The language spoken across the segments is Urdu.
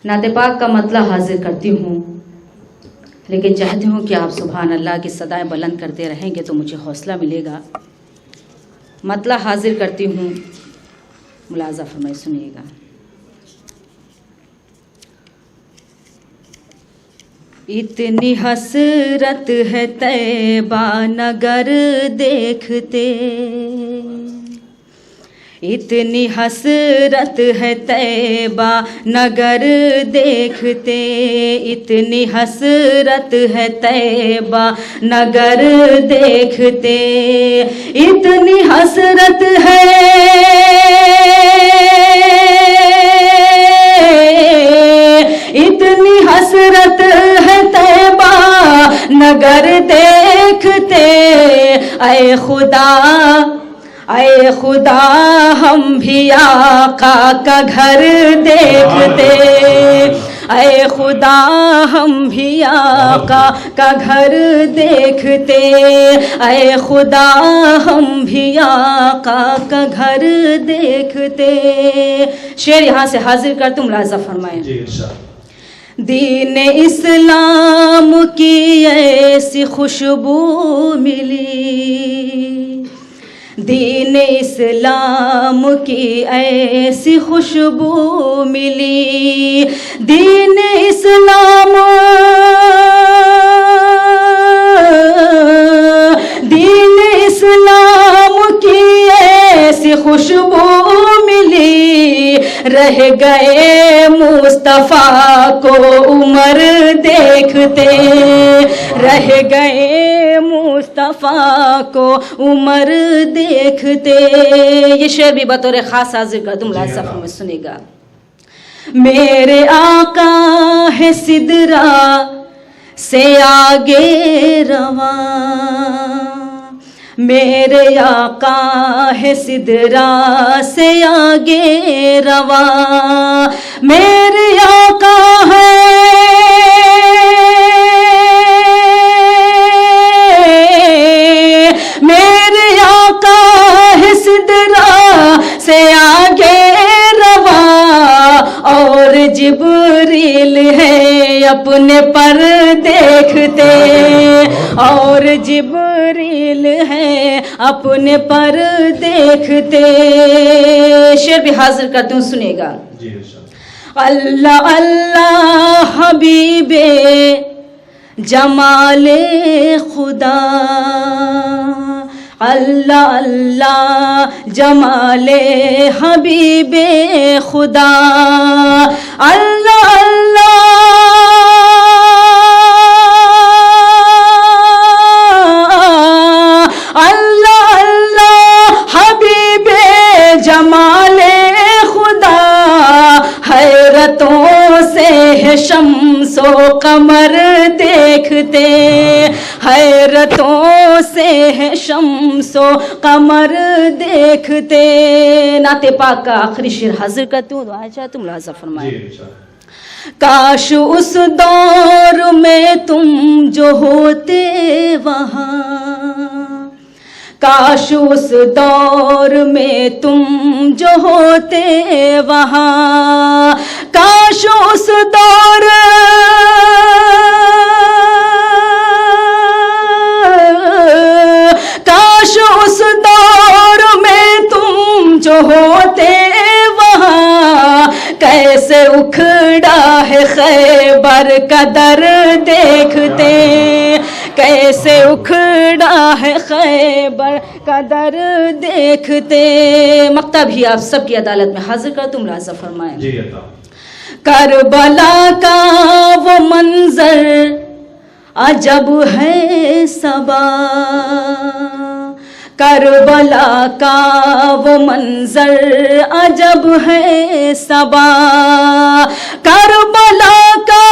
نعت پاک کا مطلب حاضر کرتی ہوں، لیکن چاہتی ہوں کہ آپ سبحان اللہ کی صدائیں بلند کرتے رہیں گے تو مجھے حوصلہ ملے گا۔ مطلب حاضر کرتی ہوں، ملاحظہ فرمائے، سنیے گا۔ اتنی حسرت ہے طیبہ نگر دیکھتے، اتنی حسرت ہے طیبہ نگر دیکھتے، اتنی حسرت ہے طیبہ نگر دیکھتے، اتنی حسرت ہے، اتنی حسرت ہے طیبہ نگر دیکھتے، اے خدا اے خدا ہم بھی آقا کا گھر دیکھتے، اے خدا ہم بھی آقا کا گھر دیکھتے، اے خدا ہم بھی آقا کا گھر دیکھتے۔ شعر یہاں سے حاضر کر تم ملاحظہ فرمائیں۔ دین اسلام کی ایسی خوشبو ملی، دین اسلام کی ایسی خوشبو ملی، دین اسلام، دین اسلام کی ایسی خوشبو ملی، رہ گئے مصطفیٰ کو عمر دیکھتے، رہ گئے مصطفیٰ کو عمر دیکھتے۔ یہ شعر بھی بطور خاص حاضر کر دوں، ملاحظہ فرمائے، سنے گا۔ میرے آقا ہے سدرا سے آگے رواں، میرے آقا ہے سدرا سے آگے رواں، میرے آقا ہے، میرے آقا ہے سدرا سے آگے رواں، اور جبریل ہے اپنے پر دیکھتے، اور جبریل ہے اپنے پر دیکھتے۔ شعر بھی حاضر کرتے ہوں، سنے گا۔ اللہ اللہ حبیب جمال خدا، اللہ اللہ جمال حبیب خدا، اللہ اللہ اللہ اللہ حبیب جمال خدا، حیرتوں سے ہے شمس و قمر دیکھتے، حیرتوں سے ہے شمس و قمر دیکھتے۔ نعت پاک کا آخری شعر حاضر کرتی ہوں، دعا چاہتا ہوں، ملاحظہ فرمائیں۔ کاش اس دور میں تم جو ہوتے وہاں، کاش اس دور میں تم جو ہوتے وہاں، کاش اس دور، کاش اس دور میں تم جو ہوتے وہاں، کیسے اکھڑا ہے خیبر کا در دیکھتے، کیسے اکھڑا ہے خیبر کا در دیکھتے۔ مکتب ہی آپ سب کی عدالت میں حاضر کر تم ملاحظہ فرمائیں۔ کربلا کا وہ منظر عجب ہے صبا، کربلا کا وہ منظر عجب ہے صبا، کربلا کا،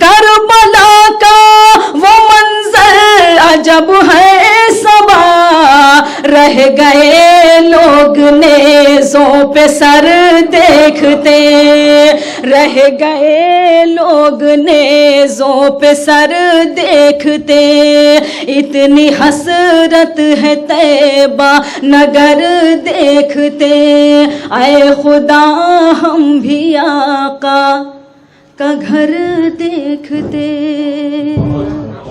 کربلا کا وہ منظر عجب ہے صبا، رہ گئے گئے لوگ نیزوں پہ سر دیکھتے، رہ گئے لوگ نیزوں پہ سر دیکھتے، اتنی حسرت ہے طیبہ نگر دیکھتے، اے خدا ہم بھی آقا کا گھر دیکھتے۔